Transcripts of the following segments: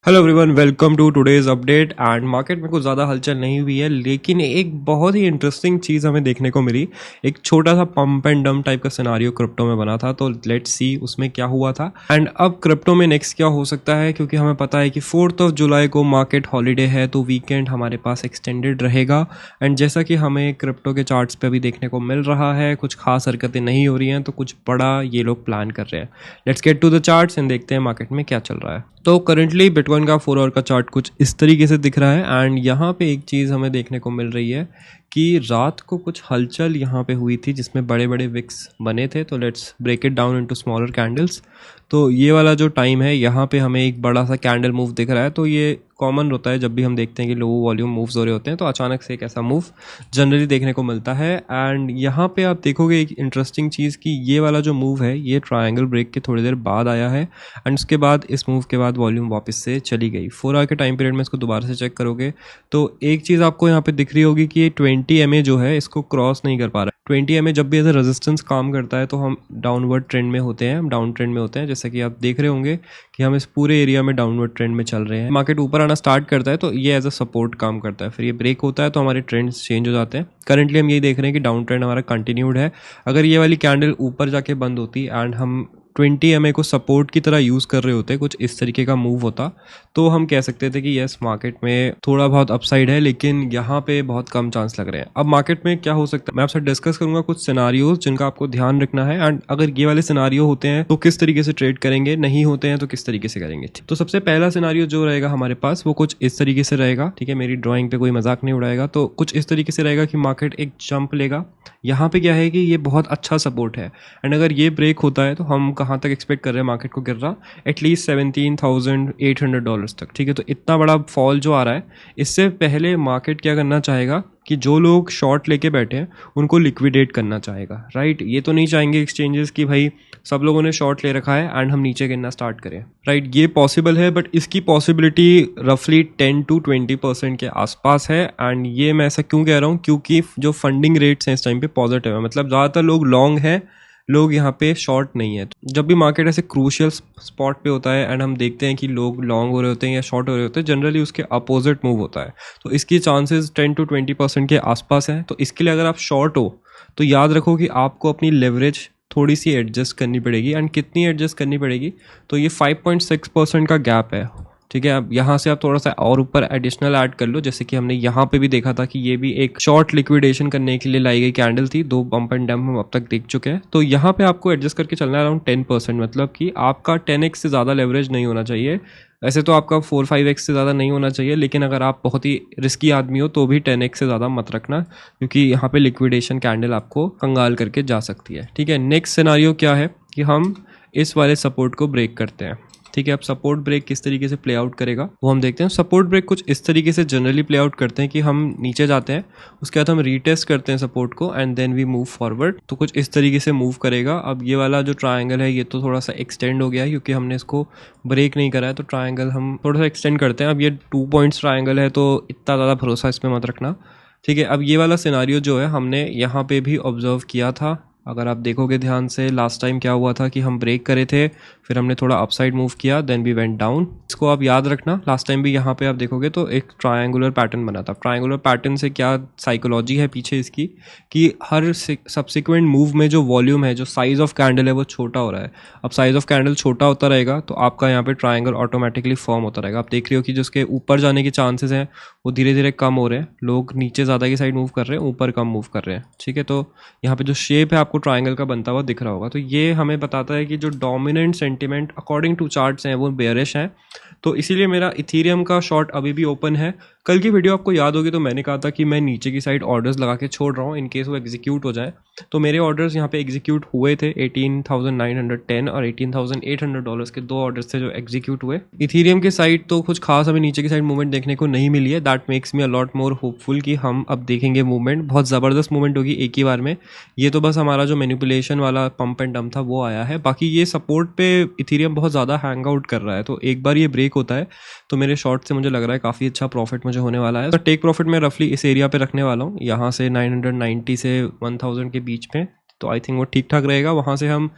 Hello everyone, welcome to today's update. And market में कुछ ज़्यादा हलचल नहीं हुई है, लेकिन एक बहुत ही इंटरेस्टिंग चीज़ हमें देखने को मिली। एक छोटा सा पंप एंड डंप टाइप का सिनारियो क्रिप्टो में बना था, तो लेट्स सी उसमें क्या हुआ था एंड अब क्रिप्टो में नेक्स्ट क्या हो सकता है। क्योंकि हमें पता है कि 4 जुलाई को मार्केट हॉलीडे है, तो वीकेंड हमारे पास एक्सटेंडेड रहेगा। एंड जैसा कि हमें क्रिप्टो के चार्ट्स पे अभी देखने को मिल रहा है, कुछ खास हरकतें नहीं हो रही हैं, तो कुछ बड़ा ये लोग प्लान कर रहे हैं। Let's get to the charts and देखते हैं मार्केट में क्या चल रहा है। तो करंटली बिटकॉइन का 4 आवर का चार्ट कुछ इस तरीके से दिख रहा है। एंड यहाँ पे एक चीज़ हमें देखने को मिल रही है कि रात को कुछ हलचल यहाँ पे हुई थी जिसमें बड़े बड़े विक्स बने थे। तो let's break it down into smaller candles. तो ये वाला जो टाइम है, यहाँ पे हमें एक बड़ा सा कैंडल मूव दिख रहा है। तो ये कॉमन होता है जब भी हम देखते हैं कि लो वॉल्यूम मूव्स हो रहे होते हैं, तो अचानक से एक ऐसा मूव जनरली देखने को मिलता है। एंड यहाँ पे आप देखोगे एक इंटरेस्टिंग चीज़ कि ये वाला जो मूव है ये ट्रायंगल ब्रेक के थोड़ी देर बाद आया है। एंड उसके बाद इस मूव के बाद वॉल्यूम वापस से चली गई। 4 आवर के टाइम पीरियड में इसको दोबारा से चेक करोगे तो एक चीज़ आपको यहाँ पे दिख रही होगी कि ये 20 MA जो है इसको क्रॉस नहीं कर पा रहा है। 20 MA जब भी एज ए रेजिस्टेंस काम करता है तो हम डाउनवर्ड ट्रेंड में होते हैं, हम डाउन ट्रेंड में होते हैं। जैसा कि आप देख रहे होंगे कि हम इस पूरे एरिया में डाउनवर्ड ट्रेंड में चल रहे हैं। मार्केट ऊपर आना स्टार्ट करता है तो ये एज अ सपोर्ट काम करता है, फिर ये ब्रेक होता है तो हमारे ट्रेंड्स चेंज हो जाते हैं। करंटली हम यही देख रहे हैं कि डाउन ट्रेंड हमारा कंटिन्यूड है। अगर ये वाली कैंडल ऊपर जाके बंद होती एंड हम 20 MA को सपोर्ट की तरह यूज़ कर रहे होते, कुछ इस तरीके का मूव होता, तो हम कह सकते थे कि यस मार्केट में थोड़ा बहुत अपसाइड है, लेकिन यहाँ पे बहुत कम चांस लग रहे हैं। अब मार्केट में क्या हो सकता है, मैं आपसे डिस्कस करूंगा कुछ सिनारियोज जिनका आपको ध्यान रखना है। एंड अगर ये वाले सिनारियो होते हैं तो किस तरीके से ट्रेड करेंगे, नहीं होते हैं तो किस तरीके से करेंगे। तो सबसे पहला सिनारियो जो रहेगा हमारे पास वो कुछ इस तरीके से रहेगा। ठीक है, मेरी ड्राइंग पे कोई मजाक नहीं उड़ाएगा। तो कुछ इस तरीके से रहेगा कि मार्केट एक जंप लेगा। यहाँ पे क्या है कि ये बहुत अच्छा सपोर्ट है, एंड अगर ये ब्रेक होता है तो हम कहाँ तक एक्सपेक्ट कर रहे हैं मार्केट को गिर रहा, एटलीस्ट $17,800 तक। ठीक है, तो इतना बड़ा फॉल जो आ रहा है, इससे पहले मार्केट क्या करना चाहेगा कि जो लोग शॉर्ट लेके बैठे हैं उनको लिक्विडेट करना चाहेगा। राइट, ये तो नहीं चाहेंगे एक्सचेंजेस कि भाई सब लोगों ने शॉर्ट ले रखा है एंड हम नीचे गिरना स्टार्ट करें। राइट, ये पॉसिबल है, बट इसकी पॉसिबिलिटी रफली 10 to 20% के आसपास है। एंड ये मैं ऐसा क्यों कह रहा हूँ, क्योंकि जो फंडिंग रेट्स हैं इस टाइम पे पॉजिटिव है, मतलब ज़्यादातर लोग लॉन्ग हैं, लोग यहाँ पे शॉर्ट नहीं है। तो जब भी मार्केट ऐसे क्रूशियल स्पॉट पे होता है एंड हम देखते हैं कि लोग लॉन्ग हो रहे होते हैं या शॉर्ट हो रहे होते हैं, जनरली उसके अपोजिट मूव होता है। तो इसकी चांसेस 10 to 20% के आसपास हैं। तो इसके लिए अगर आप शॉर्ट हो तो याद रखो कि आपको अपनी लेवरेज थोड़ी सी एडजस्ट करनी पड़ेगी। एंड कितनी एडजस्ट करनी पड़ेगी, तो ये 5.6% का गैप है। ठीक है, अब यहाँ से आप थोड़ा सा और ऊपर एडिशनल ऐड कर लो, जैसे कि हमने यहाँ पे भी देखा था कि ये भी एक शॉर्ट लिक्विडेशन करने के लिए लाई गई कैंडल थी। 2 बम्प एंड डंप हम अब तक देख चुके हैं। तो यहाँ पे आपको एडजस्ट करके चलना है अराउंड 10%, मतलब कि आपका 10x से ज़्यादा लेवरेज नहीं होना चाहिए। वैसे तो आपका 4-5x से ज़्यादा नहीं होना चाहिए, लेकिन अगर आप बहुत ही रिस्की आदमी हो तो भी 10x से ज़्यादा मत रखना, क्योंकि यहाँ पे लिक्विडेशन कैंडल आपको कंगाल करके जा सकती है। ठीक है, नेक्स्ट सिनारियो क्या है कि हम इस वाले सपोर्ट को ब्रेक करते हैं। ठीक है, अब सपोर्ट ब्रेक किस तरीके से प्ले आउट करेगा वो हम देखते हैं। सपोर्ट ब्रेक कुछ इस तरीके से जनरली प्ले आउट करते हैं कि हम नीचे जाते हैं, उसके बाद हम रीटेस्ट करते हैं सपोर्ट को and then we move forward. तो कुछ इस तरीके से मूव करेगा। अब ये वाला जो ट्रायंगल है ये तो थोड़ा सा एक्सटेंड हो गया है, क्योंकि हमने इसको ब्रेक नहीं करा है, तो ट्रायंगल हम थोड़ा सा एक्सटेंड करते हैं। अब ये 2 पॉइंट्स ट्रायंगल है, तो इतना ज़्यादा भरोसा इसमें मत रखना। ठीक है, अब ये वाला सिनारियो जो है हमने यहाँ पे भी ऑब्जर्व किया था। अगर आप देखोगे ध्यान से, लास्ट टाइम क्या हुआ था कि हम ब्रेक करे थे, फिर हमने थोड़ा अपसाइड मूव किया, देन वी वेंट डाउन। इसको आप याद रखना, लास्ट टाइम भी यहाँ पे आप देखोगे तो एक ट्रायंगुलर पैटर्न बना था। ट्रायंगुलर पैटर्न से क्या साइकोलॉजी है पीछे इसकी, कि हर सब्सिक्वेंट मूव में जो वॉल्यूम है, जो साइज ऑफ कैंडल है वो छोटा हो रहा है। अब साइज ऑफ कैंडल छोटा होता रहेगा तो आपका यहाँ पे ट्रायंगल ऑटोमेटिकली फॉर्म होता रहेगा। आप देख रहे हो कि जिसके ऊपर जाने के चांसेस हैं वो धीरे धीरे कम हो रहे हैं, लोग नीचे ज़्यादा की साइड मूव कर रहे हैं, ऊपर कम मूव कर रहे हैं। ठीक है, तो यहाँ पे जो शेप है आपको ट्रायंगल का बनता हुआ दिख रहा होगा। तो ये हमें बताता है कि जो dominant sentiment according to charts हैं वो बेयरिश हैं। तो इसीलिए मेरा इथीरियम का शॉर्ट अभी भी ओपन है। कल की वीडियो आपको याद होगी तो मैंने कहा था कि मैं नीचे की साइड ऑर्डर्स लगा के छोड़ रहा हूँ इन केस वो एग्जीक्यूट हो जाए। तो मेरे ऑर्डर्स यहाँ पे एग्जीक्यूट हुए थे। 18,910 और $18,800 के 2 ऑर्डर्स थे जो एग्जीक्यूट हुए। इथीरियम के साइड तो कुछ खास हमें नीचे की साइड मूवमेंट देखने को नहीं मिली है। That makes me a lot more hopeful कि हम अब देखेंगे मूवमेंट, बहुत ज़बरदस्त मूवमेंट होगी एक ही बार में। ये तो बस हमारा जो मैनिपुलेशन वाला पंप एंड डंप था वो आया है। बाकी ये सपोर्ट पे इथीरियम बहुत ज़्यादा हैंग आउट कर रहा है, तो एक बार ये ब्रेक होता है तो मेरे शॉर्ट से मुझे लग रहा है काफ़ी अच्छा प्रॉफिट मुझे होने वाला है। तो टेक प्रॉफिट मैं रफली इस एरिया पे रखने वाला हूँ, यहाँ से 990 से 1000 के बीच में। तो आई थिंक वो ठीक ठाक रहेगा। वहाँ से हम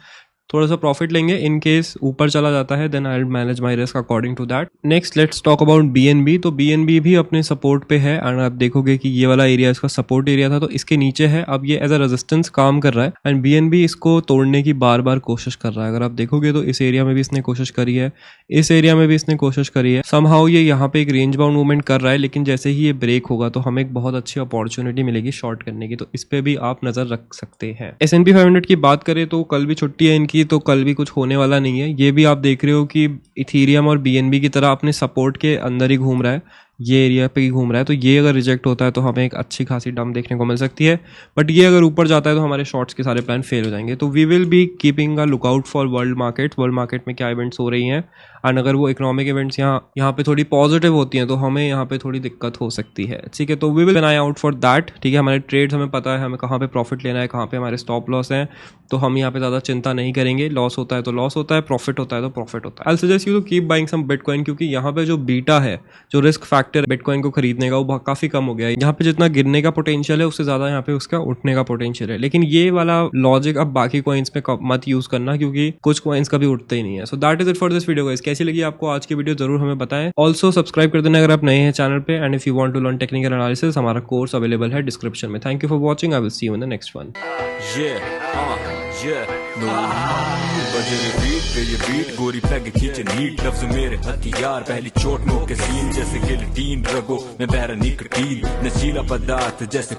थोड़ा सा प्रॉफिट लेंगे, इन केस ऊपर चला जाता है then I will manage my risk according to that. Next let's talk about BNB. तो बीएनबी भी अपने सपोर्ट पे है एंड आप देखोगे कि ये वाला एरिया इसका सपोर्ट एरिया था, तो इसके नीचे है, अब ये एज अ रेजिस्टेंस काम कर रहा है एंड बीएनबी इसको तोड़ने की बार बार कोशिश कर रहा है। अगर आप देखोगे तो इस एरिया में भी इसने कोशिश करी है, इस एरिया में भी इसने कोशिश करी है, समहाउ ये यहाँ पे एक रेंज बाउंड मूवमेंट कर रहा है, लेकिन जैसे ही ये ब्रेक होगा तो हमें एक बहुत अच्छी अपॉर्चुनिटी मिलेगी शॉर्ट करने की, तो इस पे भी आप नजर रख सकते हैं। S&P 500 की बात करें तो कल भी छुट्टी है इनकी, तो कल भी कुछ होने वाला नहीं है। ये भी आप देख रहे हो कि इथीरियम और बीएनबी की तरह अपने सपोर्ट के अंदर ही घूम रहा है, ये एरिया पे ही घूम रहा है, तो ये अगर रिजेक्ट होता है तो हमें एक अच्छी खासी डंप देखने को मिल सकती है, बट ये अगर ऊपर जाता है तो हमारे शॉर्ट्स के सारे प्लान फेल हो जाएंगे। तो we will be keeping a lookout for world market में क्या इवेंट्स हो रही हैं एंड अगर वो इकोनॉमिक इवेंट्स यहाँ पे थोड़ी पॉजिटिव होती हैं तो हमें यहाँ पे थोड़ी दिक्कत हो सकती है, ठीक है। तो we will eye out for that, ठीक है। हमारे ट्रेड्स हमें पता है, हमें कहाँ पे प्रॉफिट लेना है, कहाँ पे हमारे स्टॉप लॉस हैं, तो हम यहाँ पे ज़्यादा चिंता नहीं करेंगे। लॉस होता है तो लॉस होता है, प्रॉफिट होता है तो प्रॉफिट होता है। I suggest you to keep buying some bitcoin, क्योंकि यहाँ पे जो बीटा है, जो रिस्क फैक्टर बिटकॉइन को खरीदने का, वो काफ़ी कम हो गया है। यहाँ पे जितना गिरने का पोटेंशियल है उससे ज़्यादा यहाँ पे उसका उठने का पोटेंशियल है, लेकिन ये वाला लॉजिक अब बाकी कॉइन्स पे मत यूज़ करना, क्योंकि कुछ कॉइन्स कभी उठते ही नहीं है। So that is it for this video guys. कैसी लगी आपको आज की वीडियो जरूर हमें बताएं। ऑल्सो सब्सक्राइब कर देना अगर आप नए हैं चैनल पे, and if you want to learn technical analysis, हमारा कोर्स अवेलेबल है डिस्क्रिप्शन में। Thank you for watching, I will see you in the next one. बजे रिपीट पे ये बीट, गोरी पैग खींचे नीट, लफ्ज मेरे हथियार, पहली चोट मौके सीन जैसे गिल्टीन, रगो में बहरा निकटीन, नशीला पदार्थ जैसे